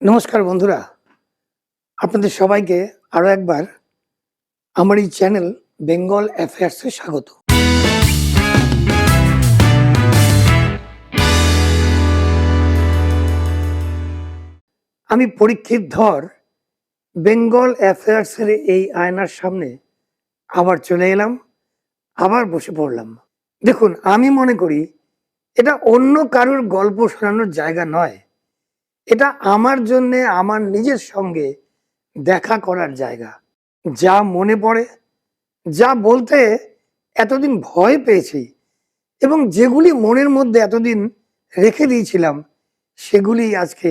নমস্কার বন্ধুরা, আপনাদের সবাইকে আরো একবার আমার এই চ্যানেল বেঙ্গল অ্যাফেয়ার্সে স্বাগত। আমি পরীক্ষিত ধর বেঙ্গল অ্যাফেয়ার্সের এই আয়নার সামনে আবার চলে এলাম, আবার বসে পড়লাম। দেখুন, আমি মনে করি এটা অন্য কারোর গল্প শোনানোর জায়গা নয়, এটা আমার জন্যে আমার নিজের সঙ্গে দেখা করার জায়গা। যা মনে পড়ে, যা বলতে এতদিন ভয় পেয়েছি এবং যেগুলি মনের মধ্যে এতদিন রেখে দিয়েছিলাম সেগুলি আজকে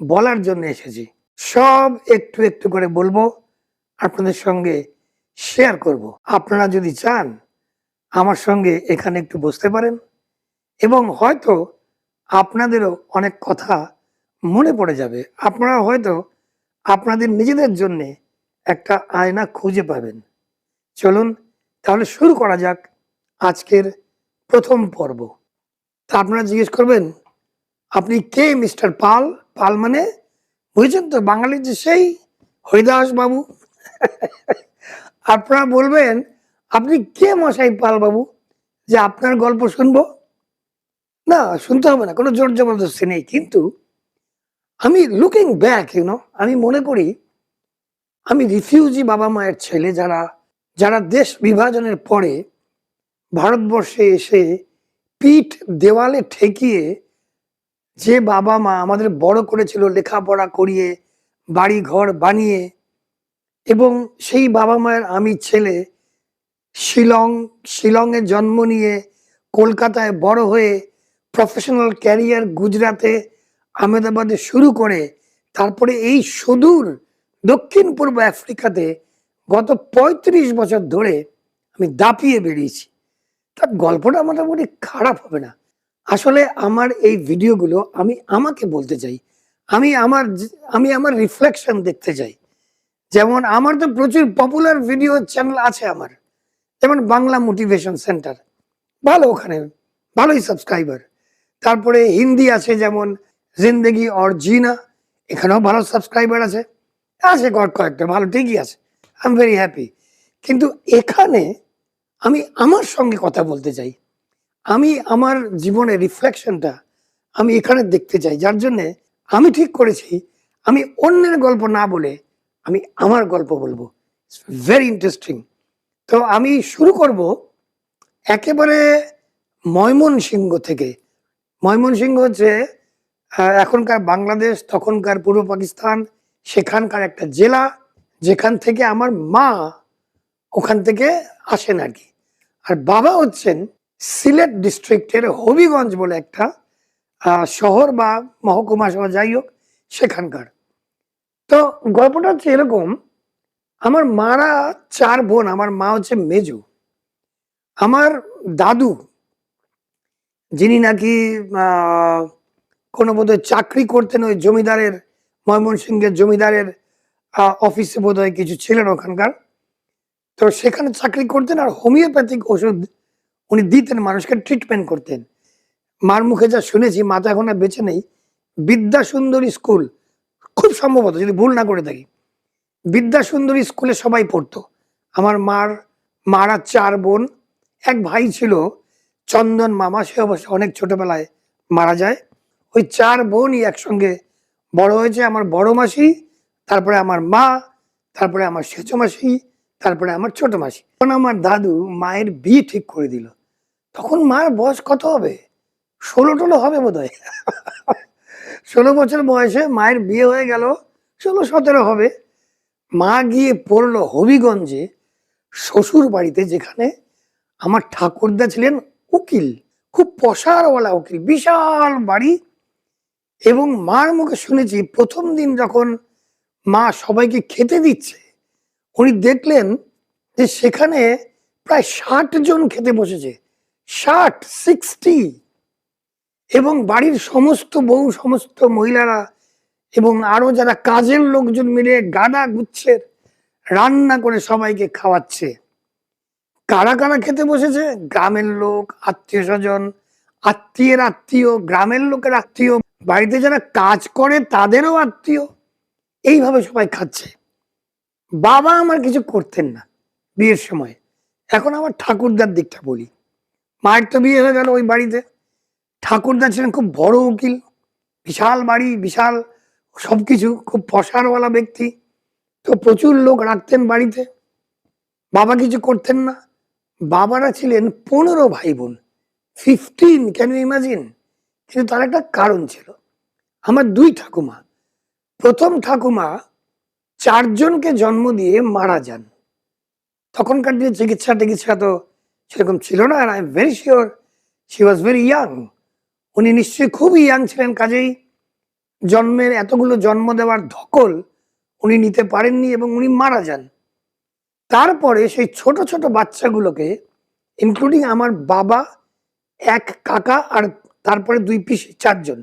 বলার জন্য এসেছি। সব একটু একটু করে বলবো, আপনাদের সঙ্গে শেয়ার করব। আপনারা যদি চান আমার সঙ্গে এখানে একটু বসতে পারেন এবং হয়তো আপনাদেরও অনেক কথা মনে পড়ে যাবে। আপনারা হয়তো আপনাদের নিজেদের জন্যে একটা আয়না খুঁজে পাবেন। চলুন তাহলে শুরু করা যাক আজকের প্রথম পর্ব। তা আপনারা জিজ্ঞেস করবেন, আপনি কে মিস্টার পাল? পাল মানে বুঝছেন তো, বাঙালির যে সেই হরিদাস বাবু। আপনারা বলবেন, আপনি কে মশাই পাল বাবু, যে আপনার গল্প শুনবো? না, শুনতে হবে না, কোনো জোর জবরদস্তি নেই। কিন্তু আমি লুকিং ব্যাক, আমি মনে করি আমি রিফিউজি বাবা মায়ের ছেলে, যারা যারা দেশ বিভাজনের পরে ভারতবর্ষে এসে পিঠ দেওয়ালে ঠেকিয়ে যে বাবা মা আমাদের বড় করেছিল, লেখাপড়া করিয়ে বাড়ি ঘর বানিয়ে, এবং সেই বাবা মায়ের আমি ছেলে, শিলংয়ে জন্ম নিয়ে কলকাতায় বড় হয়ে প্রফেশনাল ক্যারিয়ার গুজরাটে আহমেদাবাদে শুরু করে তারপরে এই সুদূর দক্ষিণ পূর্ব আফ্রিকাতে গত ৩৫ বছর ধরে আমি দাপিয়ে বেরিয়েছি। তার গল্পটা মোটামুটি খারাপ হবে না। আসলে আমার এই ভিডিওগুলো আমি আমাকে বলতে চাই, আমি আমার রিফ্লেকশন দেখতে চাই। যেমন আমার তো প্রচুর পপুলার ভিডিও চ্যানেল আছে আমার, যেমন বাংলা মোটিভেশন সেন্টার, ভালো, ওখানে ভালোই সাবস্ক্রাইবার। তারপরে হিন্দি আছে যেমন জিন্দেগি অর জিনা, এখানেও ভালো সাবস্ক্রাইবার আছে আছে কয়েকটা ভালো, ঠিকই আছে, আই এম ভেরি হ্যাপি। কিন্তু এখানে আমি আমার সঙ্গে কথা বলতে চাই, আমি আমার জীবনের রিফ্লেকশনটা আমি এখানে দেখতে চাই। যার জন্যে আমি ঠিক করেছি আমি অন্যের গল্প না বলে আমি আমার গল্প বলবো। Very interesting. তো আমি শুরু করব একেবারে ময়মনসিংহ থেকে। ময়মনসিংহ হচ্ছে এখনকার বাংলাদেশ, তখনকার পূর্ব পাকিস্তান, সেখানকার একটা জেলা, যেখান থেকে আমার মা ওখান থেকে আসেন আর কি। আর বাবা হচ্ছেন সিলেট ডিস্ট্রিক্টের হবিগঞ্জ বলে একটা শহর বা মহকুমা শহর, যাই হোক সেখানকার। তো গল্পটা হচ্ছে এরকম, আমার মারা 4 বোন, আমার মা হচ্ছে মেজু। আমার দাদু, যিনি নাকি কোনো বোধহয় চাকরি করতেন ওই জমিদারের, ময়মনসিংহের জমিদারের অফিসে বোধহয় কিছু ছিলেন ওখানকার, তো সেখানে চাকরি করতেন আর হোমিওপ্যাথিক ওষুধ উনি দিতেন, মানুষকে ট্রিটমেন্ট করতেন। মার মুখে যা শুনেছি, মা তো এখন আর বেঁচে নেই, বিদ্যা সুন্দরী স্কুল, খুব সম্ভবত যদি ভুল না করে থাকি, বিদ্যা সুন্দরী স্কুলে সবাই পড়তো। আমার মারা 4 বোন, এক ভাই ছিল চন্দন মামা, সে অবশ্য অনেক ছোটবেলায় মারা যায়। ওই 4 বোনই একসঙ্গে বড় হয়েছে। আমার বড় মাসি, তারপরে আমার মা, তারপরে আমার সেচো মাসি, তারপরে আমার ছোট মাসি। তখন আমার দাদু মায়ের বিয়ে ঠিক করে দিল। তখন মার বয়স কত হবে, 16-16 হবে বোধ হয়। 16 বছর বয়সে মায়ের বিয়ে হয়ে গেল, 16-17 হবে। মা গিয়ে পড়লো হবিগঞ্জে শ্বশুর বাড়িতে, যেখানে আমার ঠাকুরদা ছিলেন উকিল, খুব পসারওয়ালা উকিল, বিশাল বাড়ি। এবং মার মুখে শুনেছি প্রথম দিন যখন মা সবাইকে খেতে দিচ্ছে, উনি দেখলেন যে সেখানে প্রায় 60 জন খেতে বসেছে, 60 এবং বাড়ির সমস্ত বউ, সমস্ত মহিলারা এবং আরো যারা কাজের লোকজন মিলে গাদা গুচ্ছের রান্না করে সবাইকে খাওয়াচ্ছে। কারা কারা খেতে বসেছে? গ্রামের লোক, আত্মীয় স্বজন, আত্মীয়ের আত্মীয়, গ্রামের লোকের আত্মীয়, বাড়িতে যারা কাজ করে তাদেরও আত্মীয়, এইভাবে সবাই খাচ্ছে। বাবা আমার কিছু করতেন না বিয়ের সময়। এখন আমার ঠাকুরদার দিকটা বলি। মায়ের তো বিয়ে হয়ে গেল ওই বাড়িতে। ঠাকুরদা ছিলেন খুব বড় উকিল, বিশাল বাড়ি, বিশাল সবকিছু, খুব পসারওয়ালা ব্যক্তি। তো প্রচুর লোক রাখতেন বাড়িতে। বাবা কিছু করতেন না। বাবারা ছিলেন 15 ভাই বোন, 15, ক্যান ইউ ইমাজিন? কিন্তু তার একটা কারণ ছিল। আমার 2 ঠাকুমা, প্রথম ঠাকুমা 4 জনকে জন্ম দিয়ে মারা যান। তখনকার দিনে চিকিৎসা তো সেরকম ছিল না। আর I am very sure she was very young. উনি নিশ্চয়ই খুবই ইয়াং ছিলেন, কাজেই জন্মের এতগুলো জন্ম দেওয়ার ধকল উনি নিতে পারেননি এবং উনি মারা যান। তারপরে সেই ছোট ছোট বাচ্চাগুলোকে, ইনক্লুডিং আমার বাবা, এক কাকা আর তারপরে 2 পিসি, 4 জন,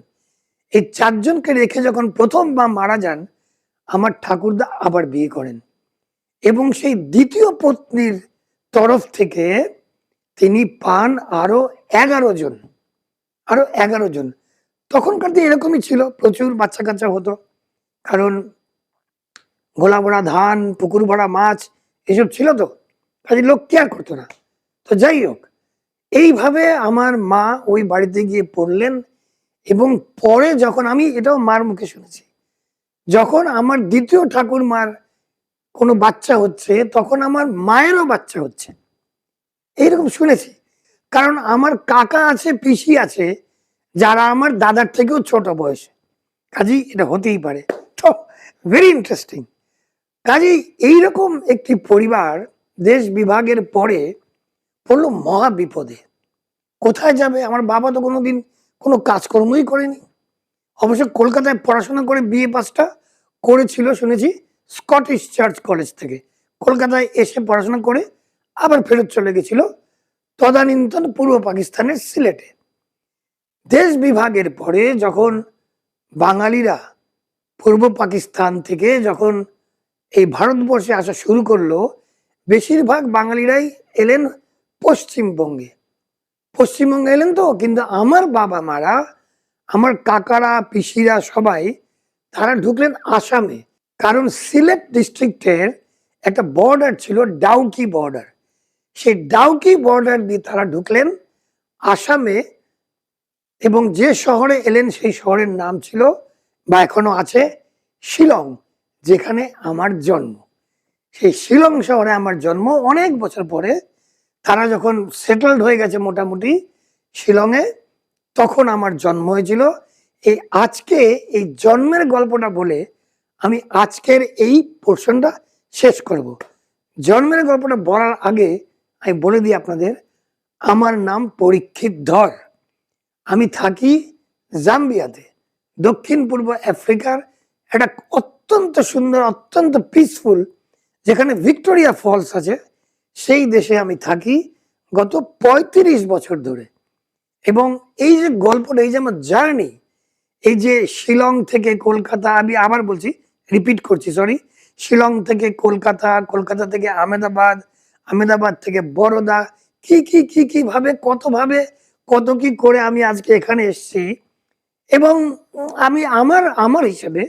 এই 4 জনকে রেখে যখন প্রথম মা মারা যান, আমার ঠাকুরদা আবার বিয়ে করেন এবং সেই দ্বিতীয় পত্নীর তরফ থেকে তিনি পান আরো 11 জন, আরো 11 জন। তখনকার দিনে এরকমই ছিল, প্রচুর বাচ্চা কাচ্চা হতো, কারণ গোলা ভরা ধান, পুকুর ভরা মাছ এসব ছিল, তো কাজে লোক কেয়ার করতো না। তো যাই হোক, এইভাবে আমার মা ওই বাড়িতে গিয়ে পড়লেন। এবং পরে যখন, আমি এটাও মার মুখে শুনেছি, যখন আমার দ্বিতীয় ঠাকুরমার কোনো বাচ্চা হচ্ছে, তখন আমার মায়েরও বাচ্চা হচ্ছে, এইরকম শুনেছি। কারণ আমার কাকা আছে, পিসি আছে, যারা আমার দাদার থেকেও ছোট বয়সে, কাজেই এটা হতেই পারে। তো ভেরি ইন্টারেস্টিং। কাজেই এইরকম একটি পরিবার দেশ বিভাগের পরে পড়লো মহা বিপদে। কোথায় যাবে? আমার বাবা তো কোনোদিন কোনো কাজকর্মই করেনি। অবশ্য কলকাতায় পড়াশোনা করে বিএ পাসটা করেছিল শুনেছি স্কটিশ চার্চ কলেজ থেকে। কলকাতায় এসে পড়াশোনা করে আবার ফেরত চলে গেছিল তদানীন্তন পূর্ব পাকিস্তানের সিলেটে। দেশ বিভাগের পরে যখন বাঙালিরা পূর্ব পাকিস্তান থেকে যখন এই ভারতবর্ষে আসা শুরু করলো, বেশিরভাগ বাঙালিরাই এলেন পশ্চিমবঙ্গে। পশ্চিমবঙ্গে এলেন তো, কিন্তু আমার বাবা মারা, আমার কাকারা, পিসিরা সবাই তারা ঢুকলেন আসামে। কারণ সিলেট ডিস্ট্রিক্টের একটা বর্ডার ছিল, ডাউকি বর্ডার। সেই ডাউকি বর্ডার দিয়ে তারা ঢুকলেন আসামে। এবং যে শহরে এলেন সেই শহরের নাম ছিল, বা এখনো আছে, শিলং, যেখানে আমার জন্ম। সেই শিলং শহরে আমার জন্ম। অনেক বছর পরে তারা যখন সেটেলড হয়ে গেছে মোটামুটি শিলংয়ে, তখন আমার জন্ম হয়েছিল। এই আজকে এই জন্মের গল্পটা বলে আমি আজকের এই পোর্শনটা শেষ করব। জন্মের গল্পটা বলার আগে আমি বলে দিই আপনাদের, আমার নাম পরীক্ষিত ধর। আমি থাকি জাম্বিয়াতে, দক্ষিণ পূর্ব আফ্রিকার একটা অত্যন্ত সুন্দর, অত্যন্ত পিসফুল, যেখানে ভিক্টোরিয়া ফলস আছে, সেই দেশে আমি থাকি গত 35 বছর ধরে। এবং এই যে গল্পটা, এই যে আমার জার্নি, এই যে শিলং থেকে কলকাতা, আমি আবার বলছি, রিপিট করছি, সরি, শিলং থেকে কলকাতা, কলকাতা থেকে আহমেদাবাদ, আহমেদাবাদ থেকে বরোদা, কি কি কি কি ভাবে, কত কি করে আমি আজকে এখানে এসেছি। এবং আমি আমার আমার হিসেবে,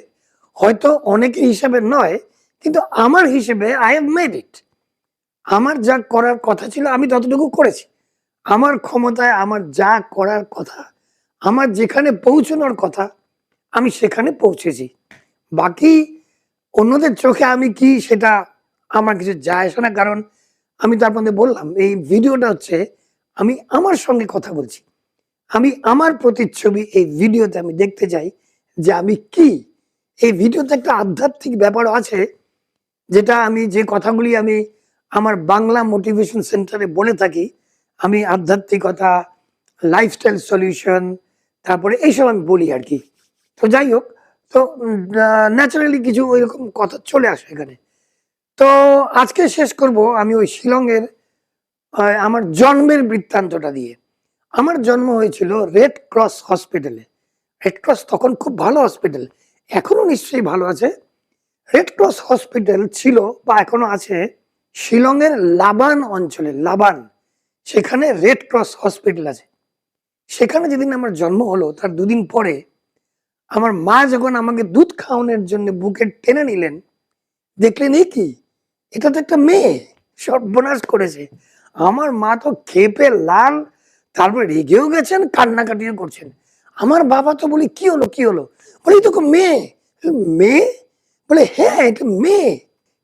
হয়তো অনেকের হিসেবে নয়, কিন্তু আমার হিসেবে আই হ্যাভ মেড ইট। আমার যা করার কথা ছিল আমি ততটুকু করেছি। আমার ক্ষমতায় আমার যা করার কথা, আমার যেখানে পৌঁছানোর কথা, আমি সেখানে পৌঁছেছি। বাকি অন্যদের চোখে আমি কি, সেটা আমার কিছু যায় আসে না। কারণ আমি তো আপনাদের বললাম, এই ভিডিওটা হচ্ছে আমি আমার সঙ্গে কথা বলছি, আমি আমার প্রতিচ্ছবি এই ভিডিওতে আমি দেখতে চাই যে আমি কি। এই ভিডিওতে একটা আধ্যাত্মিক ব্যাপারও আছে, যেটা আমি, যে কথাগুলি আমি আমার বাংলা মোটিভেশন সেন্টারে বলে থাকি। আমি আধ্যাত্মিকতা, লাইফস্টাইল সলিউশন, তারপরে এইসব আমি বলি আর কি। তো যাই হোক, তো ন্যাচারালি কিছু ওইরকম কথা চলে আসে এখানে। তো আজকে শেষ করব আমি ওই শিলংয়ের আমার জন্মের বৃত্তান্তটা দিয়ে। আমার জন্ম হয়েছিল রেড ক্রস হসপিটালে। রেড ক্রস তখন খুব ভালো হসপিটাল, এখনো নিশ্চয়ই ভালো আছে। রেড ক্রস হসপিটাল ছিল বা এখনো আছে শিলংয়ের লাবান অঞ্চলে, লাবান, সেখানে রেড ক্রস হসপিটাল আছে। সেখানে যেদিন আমার জন্ম হলো তার দুদিন পরে আমার মা যখন আমাকে দুধ খাওয়ানোর জন্য বুকে টেনে নিলেন, দেখলেন এ কি, এটা তো একটা মেয়ে, সর্বনাশ করেছে। আমার মা তো ক্ষেপে লাল, তারপরে রেগেও গেছেন, কান্নাকাটিও করছেন। আমার বাবা তো বলি কি হলো কি হলো, বলি তো মেয়ে। মেয়ে? বলে হ্যাঁ এটা মেয়ে।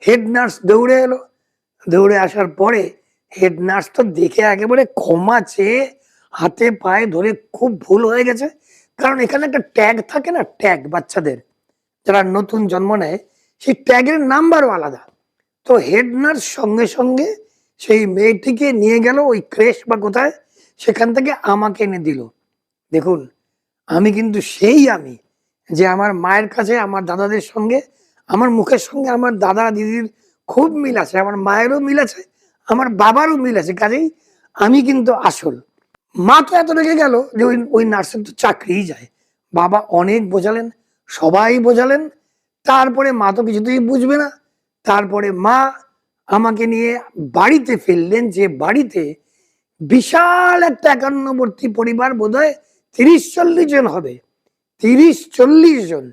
হেড নার্স দৌড়ে এলো, দৌড়ে আসার পরে হেড নার্স তো দেখে একেবারে ক্ষমা চেয়ে হাতে পায়ে ধরে, খুব ভুল হয়ে গেছে। কারণ এখানে একটা ট্যাগ থাকে না, ট্যাগ বাচ্চাদের যারা নতুন জন্ম নেয়, সেই ট্যাগের নাম্বারও আলাদা। তো হেড নার্স সঙ্গে সঙ্গে সেই মেয়েটিকে নিয়ে গেল ওই ক্রেশ বা কোথায়, সেখান থেকে আমাকে এনে দিল। দেখুন, আমি কিন্তু সেই আমি যে আমার মায়ের কাছে আমার দাদাদের সঙ্গে, আমার মুখের সঙ্গে আমার দাদা দিদির খুব মিল আছে, আমার মায়েরও মিল আছে, আমার বাবারও মিল আছে। কাজেই আমি কিন্তু আসল। মা তো এত রেগে গেল যে ওই ওই নার্সের তো চাকরিই যায়। বাবা অনেক বোঝালেন, সবাই বোঝালেন, তারপরে মা তো কিছুতেই বুঝবে না। তারপরে মা আমাকে নিয়ে বাড়িতে ফিরলেন, যে বাড়িতে বিশাল একটা একান্নবর্তী পরিবার, বোধহয় 30-40 জন হবে, 30-40 জন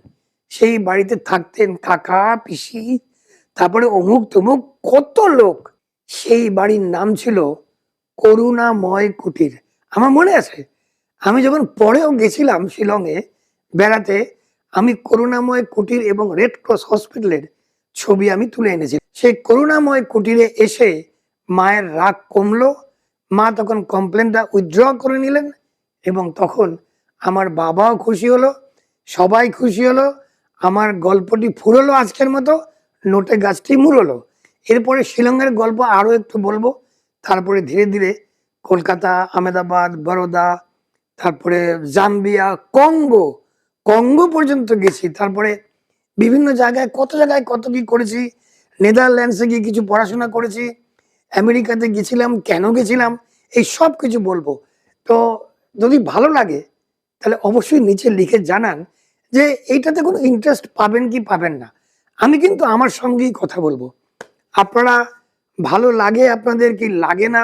সেই বাড়িতে থাকতেন, কাকা পিসি, তারপরে অমুক তমুক কত লোক। সেই বাড়ির নাম ছিল করুণাময় কুটির। আমার মনে আছে, আমি যখন পরেও গেছিলাম শিলংয়ে বেড়াতে, আমি করুণাময় কুটির এবং রেড ক্রস হসপিটালের ছবি আমি তুলে এনেছি। সেই করুণাময় কুটিরে এসে মায়ের রাগ কমলো, মা তখন কমপ্লেনটা উইথড্র করে নিলেন, এবং তখন আমার বাবাও খুশি হলো, সবাই খুশি হলো, আমার গল্পটি ফুরলো আজকের মতো, নোটে গাছটি মুড়লো। এরপরে শিলংয়ের গল্প আরো একটু বলবো, তারপরে ধীরে ধীরে কলকাতা, আহমেদাবাদ, বরোদা, তারপরে জাম্বিয়া, কঙ্গো, কঙ্গো পর্যন্ত গেছি। তারপরে বিভিন্ন জায়গায় কত কি করেছি, নেদারল্যান্ডসে গিয়ে কিছু পড়াশোনা করেছি, আমেরিকাতে গেছিলাম, কেন গেছিলাম, এই সব কিছু বলবো। তো যদি ভালো লাগে তাহলে অবশ্যই নিচে লিখে জানান যে এইটাতে কোনো ইন্টারেস্ট পাবেন কি পাবেন না। আমি কিন্তু আমার সঙ্গেই কথা বলবো। আপনারা ভালো লাগে আপনাদের কি লাগে না,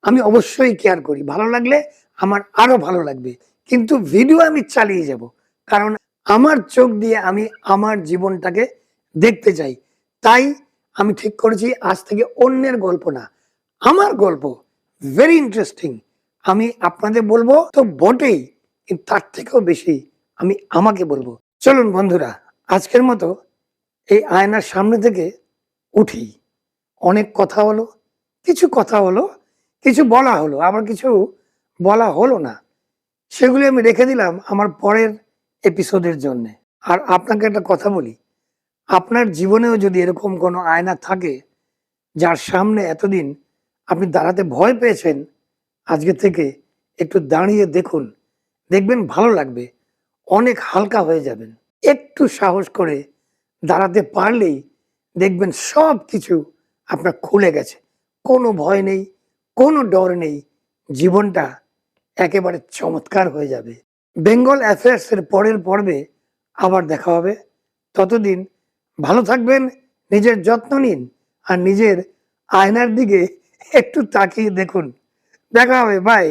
আমি অবশ্যই কেয়ার করি। ভালো লাগলে আমার আরো ভালো লাগবে, কিন্তু ভিডিও আমি চালিয়ে যাব, কারণ আমার চোখ দিয়ে আমি আমার জীবনটাকে দেখতে চাই। তাই আমি ঠিক করেছি আজ থেকে অন্যের গল্প না, আমার গল্প ভেরি ইন্টারেস্টিং আমি আপনাদের বলবো তো বটেই, কিন্তু তার থেকেও বেশি আমি আমাকে বলবো। চলুন বন্ধুরা, আজকের মতো এই আয়নার সামনে থেকে উঠি। অনেক কথা হলো, কিছু কথা হলো, কিছু বলা হলো, আবার কিছু বলা হলো না, সেগুলি আমি রেখে দিলাম আমার পরের এপিসোডের জন্য। আর আপনাকে একটা কথা বলি, আপনার জীবনেও যদি এরকম কোনো আয়না থাকে যার সামনে এতদিন আপনি দাঁড়াতে ভয় পেয়েছেন, আজকে থেকে একটু দাঁড়িয়ে দেখুন, দেখবেন ভালো লাগবে, অনেক হালকা হয়ে যাবেন। একটু সাহস করে দাঁড়াতে পারলেই দেখবেন সব কিছু আপনার খুলে গেছে, কোনো ভয় নেই, কোনো ডর নেই, জীবনটা একেবারে চমৎকার হয়ে যাবে। বেঙ্গল অ্যাফেয়ার্সের পরের পর্বে আবার দেখা হবে। ততদিন ভালো থাকবেন, নিজের যত্ন নিন, আর নিজের আয়নার দিকে একটু তাকিয়ে দেখুন। দেখা হবে, বাই।